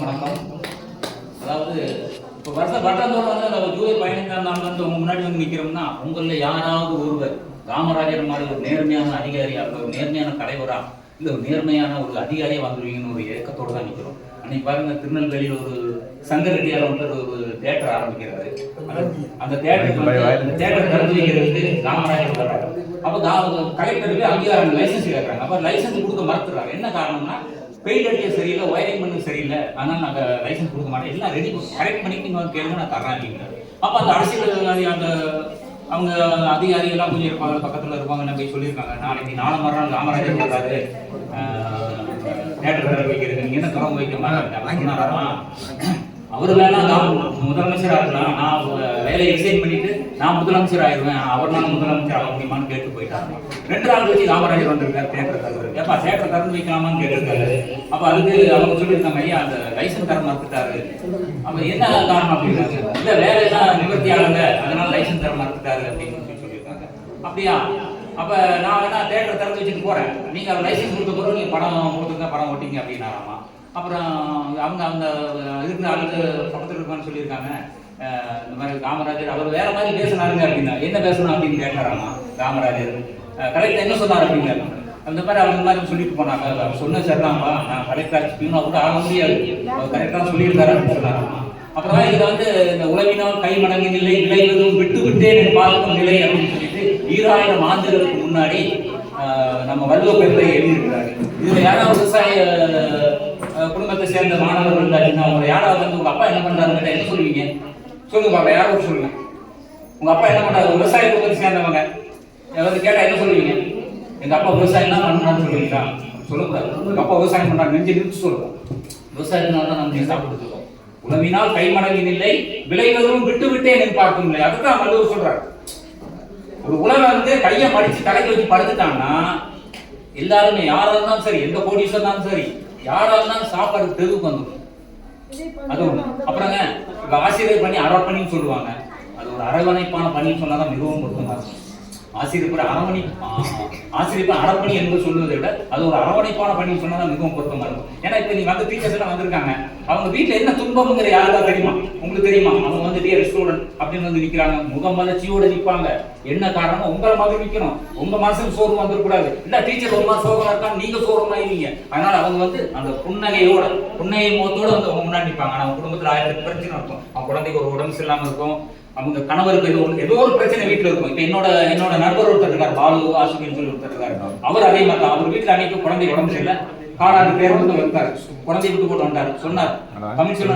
வணக்கம். அதாவது இப்போ வருடந்தோறும் வந்து நம்ம ஜூலை 15ஆம் நாள் வந்து உங்க முன்னாடி வந்து நிற்கிறோம்னா உங்களில் யாராவது ஒருவர் காமராஜர் மாதிரி ஒரு நேர்மையான அதிகாரியா, ஒரு நேர்மையான தலைவரா, இல்லை ஒரு நேர்மையான ஒரு அதிகாரியா வந்துருவீங்கன்னு ஒரு ஏக்கத்தோடு தான் நிற்கிறோம். அன்னைக்கு பாருங்க, திருநெல்வேலியில் ஒரு சங்கரெட்டியார் வந்து ஒரு தேட்டர் ஆரம்பிக்கிறாரு. அந்த தேட்டர் திறந்து வைக்கிறதுக்கு காமராஜர் வர்றாரு. அப்போ கலெக்டருக்கு அங்கீகாரம் லைசன்ஸ் கேட்கறாங்க. அப்போ லைசன்ஸ் கொடுக்க மறுத்துறாங்க. என்ன காரணம்னா பெயிண்ட் அடிக்க சரியில்லை, ஒயரிங் பண்ண சரியில்லை, ஆனால் நாங்கள் லைசன்ஸ் கொடுக்க மாட்டோம், எல்லாம் ரெடி கரெக்ட் பண்ணிட்டு நீங்கள் கேளுங்க, நான் தர்றேன் அப்படிங்கிறாரு. அப்போ அந்த அரசியல்வாதி அந்த அவங்க அதிகாரி எல்லாம் கொஞ்சம் இருப்பாங்க, பக்கத்தில் இருப்பாங்க, போய் சொல்லியிருக்காங்க, நாளைக்கு நாளை மறுநாள் காமராஜர் வர்றாரு, தேட்டர் திறந்து வைக்கிறது, நீங்கள் என்ன திறந்து வைக்க மாட்டேன், அவர் வேணா நான் முதலமைச்சராக இருக்கலாம், நான் வேலையை ரிசைன் பண்ணிட்டு நான் முதலமைச்சர் ஆயிடுவேன், அவர் நானும் முதலமைச்சர் ஆக முடியுமான்னு கேட்டு போயிட்டாங்க. 2 நாள் கழிச்சு காமராஜர் வந்திருக்காரு தேட்டர் திறந்து. ஏப்பா தேட்டர் திறந்து வைக்கலாமான்னு கேட்டிருக்காரு. அப்போ அதுக்கு அவங்க சொல்லியிருக்காங்க, ஐயா அந்த லைசன்ஸ் தர மறுத்துட்டாரு. அப்போ என்ன காரணம் அப்படின்னாங்க, இல்லை வேலையெல்லாம் நிவர்த்தி ஆகல, அதனால லைசன்ஸ் தர மறுத்துட்டாரு அப்படின்னு சொல்லியிருக்காங்க. அப்படியா, அப்போ நான் வேணா தேட்டர் திறந்து வச்சுட்டு போகிறேன், நீங்கள் அவர் லைசன்ஸ் கொடுத்த பிறகு நீங்கள் படம் கொடுத்துருங்க, படம் ஓட்டிங்க அப்படின்னாராமா. அப்புறம் அவங்க அந்த இருக்கிற ஆளுக்கு பக்கத்தில் இருக்கான்னு சொல்லியிருக்காங்க, இந்த மாதிரி காமராஜர் அவர் வேற மாதிரி பேசினாருங்க அப்படின்னா. என்ன பேசணும் அப்படின்னு கேட்கறாமா காமராஜர். கலெக்டர் என்ன சொன்னார் அப்படிங்க, அந்த மாதிரி அவங்க மாதிரி சொல்லிட்டு போனாங்க. அவர் சொன்ன சரிதான்ப்பா, நான் கலெக்டர் ஆச்சுன்னா கூட ஆக முடியாது, அவர் கரெக்டாக சொல்லியிருக்காரு அப்படின்னு சொன்னாராமா. அப்புறம் இதை வந்து இந்த உழவினால் கை மடங்கு நிலை, விளைவதும் விட்டு விட்டே பார்க்கும் நிலை அப்படின்னு சொல்லிட்டு 2000 ஆண்டுகளுக்கு முன்னாடி நம்ம வள்ளுவ பெருமை எழுதியிருக்கிறாரு. இதுல யாராவது விவசாய குடும்பத்தை சேர்ந்த மாணவர்கள் அப்படின்னா அவங்க யாராவது வந்து உங்க அப்பா என்ன பண்றாருன்னு என்ன சொல்லுவீங்க? சொல்லுங்க பாப்பா, யாராவது சொல்லுங்க. உங்க அப்பா என்ன பண்றாரு? விவசாய குடும்பத்தை சேர்ந்தவங்க வந்து கேட்டா என்ன சொல்லுவீங்க? எங்க அப்பா விவசாயம் தான் பண்றான்னு சொல்லுவீங்களா? சொல்லக்கூடாது. உங்க அப்பா விவசாயம் பண்றாங்க நெஞ்சு நிறுத்து சொல்லுவோம். விவசாயத்தினால தான் நம்ம சாப்பிட்டு இருக்கோம். உணவினால் கைமடங்கின் இல்லை, விளைவதும் விட்டு விட்டே பார்க்கும் இல்லை. அதுதான் வள்ளுவர் சொல்றாரு. ஒரு உணவை வந்து கையை மடிச்சு தலைக்கு வச்சு படுத்துட்டாங்கன்னா எல்லாருமே யாரா இருந்தாலும் சரி, எந்த கோடீஸ்வரர் இருந்தாலும் சரி, யாரா இருந்தாலும் சாப்பாடு தெருவுக்கு வந்துடும். அது ஒண்ணு. அப்புறங்க ஆசிரியர் பணி அறப்பணின்னு சொல்லுவாங்க. அது ஒரு அரவணைப்பான பணின்னு சொன்னாதான் மிகவும் பொருத்தமா இருக்கும். ஆசிரியர் அறப்பணி என்று சொல்வதை விட அது ஒரு அரவணைப்பான பணின்னு சொன்னாதான் மிகவும் பொருத்தமா இருக்கும். ஏன்னா இப்ப நீங்க வந்து டீச்சர்ஸ் எல்லாம் வந்திருக்காங்க, அவங்க வீட்டுல என்ன துன்பம்ங்கிற யாருக்காவது தெரியுமா? உங்களுக்கு தெரியுமா? அவங்க வந்து டியர் ஸ்டூடெண்ட் அப்படின்னு வந்து நிக்கிறாங்க, முகமலர்ச்சியோட நிற்பாங்க. என்ன காரணம்? உங்களை மாதிரி நிக்கணும், உங்க மனசுக்கு சோர்வு வந்துடக்கூடாது. இல்ல டீச்சர் ஒரு மாதிரி சோகமா இருக்காங்க, நீங்க சோகமாயிருவீங்க. அதனால அவங்க வந்து அந்த புன்னகை முகத்தோட வந்து அவங்க முன்னாடி நிற்பாங்க. நம்ம குடும்பத்துல 1000 பிரச்சனை இருக்கும், அவங்க குழந்தைக்கு ஒரு உடம்பு சரியில்லாம இருக்கும், அவங்க கணவருக்கு ஏதோ ஒரு பிரச்சனை வீட்டுல இருக்கும். இப்ப என்னோட நண்பர் ஒருத்தர் இருக்காரு, பாலு ஆசுகின்னு சொல்லி ஒருத்தர் இருக்காரு. அவர் அதே மாதிரி தான், அவர் வீட்டுல அன்னைக்கு குழந்தை உடம்பு சரியில்லை, காராண்டு பேர் வந்து வந்தாரு, குழந்தைய விட்டு போட்டு வந்தாரு. சொன்னார் கமிஷன்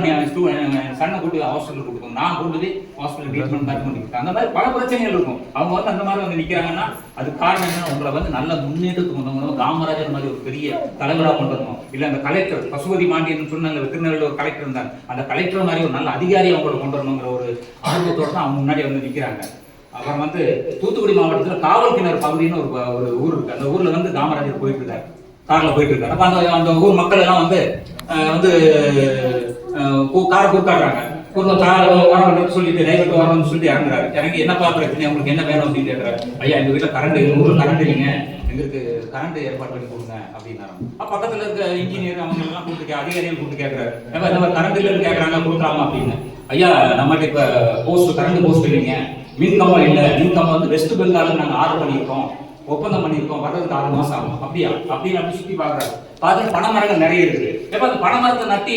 சன்னை கூட்டி ஹாஸ்பிட்டல் கொடுக்கும், நான் கொண்டு போய் ஹாஸ்பிட்டல் ட்ரீட்மெண்ட் பார்த்து பண்ணிருக்கேன். அந்த மாதிரி பல பிரச்சனைகள் இருக்கும். அவங்க வந்து அந்த மாதிரி வந்து நிக்கிறாங்கன்னா அது காரணம் என்ன? உங்களை வந்து நல்ல முன்னேற்றத்துக்கு வந்தவங்க காமராஜர் மாதிரி ஒரு பெரிய தலைவராக கொண்டு வரணும். இல்ல அந்த கலெக்டர் பசுபதி பாண்டியன் சொன்னாங்க, திருநெல்வேலியில் ஒரு கலெக்டர் இருந்தாங்க, அந்த கலெக்டர் மாதிரி ஒரு நல்ல அதிகாரியை அவங்களை கொண்டு வரணுங்கிற ஒரு ஆர்வத்தோட தான் அவங்க முன்னாடி வந்து நிக்கிறாங்க. அப்புறம் வந்து தூத்துக்குடி மாவட்டத்தில் காவல் கிணறு பகுதின்னு ஒரு ஊர் இருக்கு. அந்த ஊர்ல வந்து காமராஜர் போயிட்டு இருக்காரு, கார்ல போயிட்டு இருக்காரு. அப்ப அந்த ஊர் மக்கள் எல்லாம் வந்து காரை கூட்டாடுறாங்க, வரணும்னு சொல்லிட்டு டைவர்ட் வரணும்னு சொல்லிட்டு இறங்குறாரு. எனக்கு என்னப்பா பிரச்சனை, உங்களுக்கு என்ன வேணும் அப்படின்னு கேட்கறாரு. ஐயா எங்க வீட்டுல கரண்ட் இல்லைங்க, எங்களுக்கு கரண்ட் ஏற்பாடு பண்ணி கொடுங்க அப்படின்னாரு. பக்கத்துல இருக்க இன்ஜினியர் அவங்க எல்லாம் கூப்பிட்டு அதிகாரிகள் கூப்பிட்டு கேட்கறாரு, இந்த மாதிரி கரண்ட் இல்லைன்னு கேட்கறாங்க, கொடுக்கலாமா அப்படின்னு. ஐயா நம்மகிட்ட இப்ப கரண்ட் போஸ்ட் இல்லைங்க, மின்கம்பம் இல்லை, மின்கம்பம் வந்து வெஸ்ட் பெங்காலுக்கு நாங்க ஆர்டர் பண்ணியிருக்கோம், ஒப்பந்தம் பண்ணியிருக்கோம், வர்றதுக்கு 6 மாசம் ஆகும். அப்படியா அப்படின்னு அப்படி சுத்தி பாக்குறாரு. பார்த்து பனைமரங்கள் நிறைய இருக்குது, எப்ப அந்த பனைமரத்தை நட்டி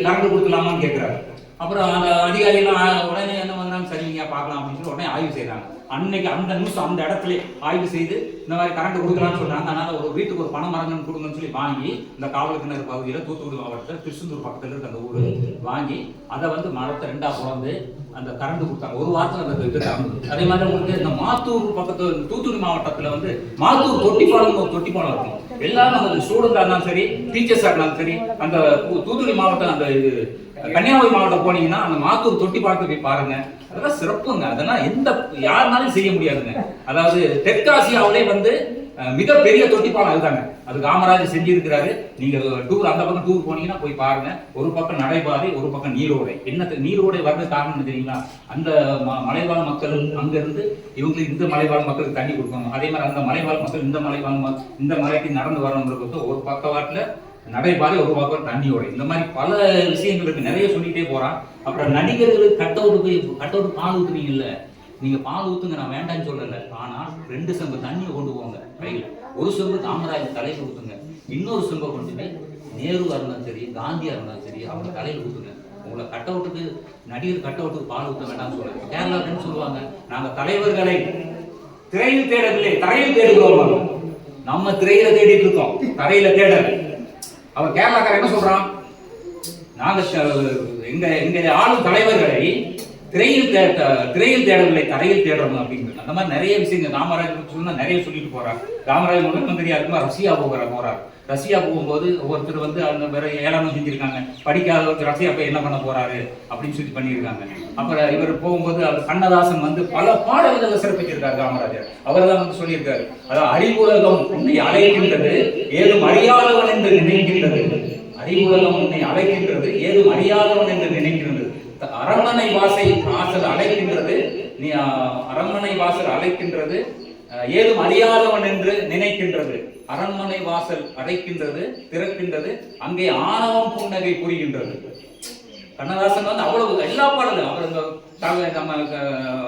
கரண்ட் கொடுக்கலாமான்னு கேட்கிறாரு. அப்புறம் அந்த அதிகாரிகள் உடனே என்ன பண்ணாங்க, சரிங்க பார்க்கலாம் அப்படின்னு சொல்லி உடனே ஆய்வு செய்யறாங்க. அன்னைக்கு அந்த நிமிஷம் அந்த இடத்துல ஆய்வு செய்து இந்த மாதிரி கரண்ட் கொடுக்கலாம்னு சொல்றாங்க. அதனால ஒரு வீட்டுக்கு ஒரு பனைமரங்கள் கொடுங்கன்னு சொல்லி வாங்கி இந்த காவல் கிணறு பகுதியில் தூத்துக்குடி மாவட்டத்தில் திருச்செந்தூர் பக்கத்தில் இருக்க அந்த ஊரு வாங்கி அதை வந்து மரத்தை 2ஆ பிளந்து அந்த கரண்ட் கொடுத்தாங்க. ஒரு வாரத்தில் அந்த இது நடந்தது. அதே மாதிரி உங்களுக்கு இந்த மாத்தூர் பக்கத்து தூத்துக்குடி மாவட்டத்தில் வந்து மாத்தூர் தொட்டிப்பாலம் ஒரு தொட்டிப்பாலம் இருக்கும். எல்லாரும் அந்த ஸ்டூடெண்டா இருந்தாலும் சரி, டீச்சர்ஸா இருந்தாலும் சரி, அந்த தூத்துக்குடி மாவட்டம் அந்த இது கன்னியாகுமரி மாவட்டம் போனீங்கன்னா அந்த மாத்தூர் தொட்டி பாலத்தை போய் பாருங்க, அதெல்லாம் சிறப்புங்க. அதெல்லாம் யாருனாலும் செய்ய முடியாதுங்க. அதாவது தெற்காசியாவிலே வந்து மிகப்பெரிய தொட்டிப்பாலம் அதுதாங்க, அது காமராஜர் செஞ்சிருக்கிறாரு. நீங்க அந்த பக்கம் டூர் போனீங்கன்னா போய் பாருங்க. ஒரு பக்கம் நடைபாதை, ஒரு பக்கம் நீரோடை. என்ன நீரோடை வர்றது காரணம் தெரியுங்களா? அந்த மலைவாழ் மக்கள் அங்க இருந்து இவங்களுக்கு இந்த மலைவாழ் மக்களுக்கு தண்ணி கொடுக்கணும், அதே மாதிரி அந்த மலைவாழ் மக்கள் இந்த மலைக்கு நடந்து வரணுங்கிறது ஒரு பக்கவாட்டுல நடைபாதை உருவாக்குற தண்ணியோட, இந்த மாதிரி பல விஷயங்கள் இருக்கு, நிறைய சொல்லிட்டே போறான். அப்புறம் நடிகர்களுக்கு கட் அவுட் பால் ஊத்துவீங்கல்ல, நீங்க பால் ஊத்துங்க, நான் வேண்டாம்னு சொல்லல. ஆனால் 2 செம்பு தண்ணியை கொண்டு போங்க கையில, ஒரு செம்பு காமராஜர் தலையில ஊத்துங்க, இன்னொரு செம்பை கொண்டு போய் நேருவா இருந்தாலும் சரி, காந்தியா இருந்தாலும் சரி, அவங்க தலையில ஊத்துங்க. உங்களை கட் அவுட்டுக்கு, நடிகர் கட் அவுட்டுக்கு பால் ஊத்த வேண்டாம்னு சொல்லுவாங்க. கேரளான்னு சொல்லுவாங்க, நாங்க தலைவர்களை திரையில் தேடவில்லை, தரையில் தேடுகிறோம். நம்ம திரையில தேடிட்டு இருக்கோம், தரையில தேடல. அவன் கேரளாக்காரன் என்ன சொல்றான், நாங்க எங்க ஆளும் தலைவர்களை திரையில் தேடவில்லை, தரையில் தேடணும் அப்படின்னு. அந்த மாதிரி நிறைய விஷயங்கள் காமராஜர் சொன்னா நிறைய சொல்லிட்டு போறார். காமராஜர் முதல் மந்திரியா இருக்கும்போது ரஷ்யா போறார். ரஷ்யா போகும்போது ஒருத்தர் வந்து அந்த வேற ஏளனம் செஞ்சிருக்காங்க, படிக்காதவருக்கு ரஷ்யா போய் என்ன பண்ண போறாரு அப்படின்னு சொல்லி பண்ணியிருக்காங்க. அப்புறம் இவர் போகும்போது கண்ணதாசன் வந்து பல பாடல்களை சிறப்பிச்சிருக்காரு காமராஜர். அவர் தான் வந்து சொல்லியிருக்காரு, அதாவது அறிவுலகம் உன்னை அழைக்கின்றது, ஏதும் அறியாதவன் என்று நினைக்கின்றது. அறிவுலகம் உன்னை அழைக்கின்றது, ஏதும் அறியாதவன் என்று நினைக்கின்றது. அரண்மனை வாசல் அழைக்கின்றது, நீ அரண்மனை வாசல் அழைக்கின்றது, ஏதும் அறியாதவன் என்று நினைக்கின்றது. அரண்மனை வாசல் அழைக்கின்றது, திறக்கின்றது, அங்கே ஆணவம் புன்னகை புரிகின்றது. கண்ணதாசன் வந்து அவ்வளவு எல்லா பாடலும் அவர்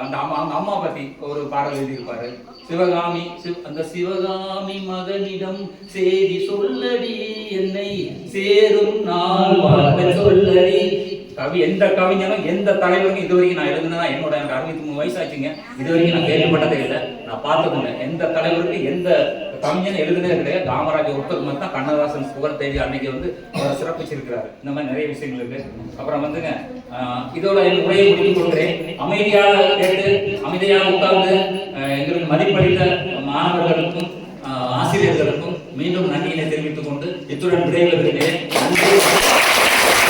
அந்த அம்மா பத்தி ஒரு பாடல் எழுதியிருப்பாரு. சிவகாமி, அந்த சிவகாமி மகனிடம் செய்தி சொல்லடி, என்னை சேரும் நாள் சொல்லடி. கவி எந்த கவிஞனும் எந்த தலைவருக்கும் இது வரைக்கும் நான் எழுதுனா, என்னோட 63 வயசு ஆச்சுங்க, இது வரைக்கும் நான் கேள்விப்பட்டதே இல்லை, நான் பார்த்ததுங்க. எந்த தலைவருக்கு எந்த கவிஞன் எழுதுனதே கிடையாது. காமராஜர் ஒருத்தர் மட்டும் தான் கண்ணதாசன் சுகர் தேதி அன்னைக்கு வந்து அவரை சிறப்பிச்சிருக்கிறாரு. இந்த மாதிரி நிறைய விஷயங்கள் இருக்கு. அப்புறம் வந்துங்க இதோட என் உரையை முடித்துக் கொள்கிறேன். அமைதியாக கேட்டு அமைதியாக உட்கார்ந்து எங்களுக்கு மதிப்பளித்த மாணவர்களுக்கும் ஆசிரியர்களுக்கும் மீண்டும் நன்றியினை தெரிவித்துக் கொண்டு இத்துடன் விடைபெறுகிறேன். நன்றி.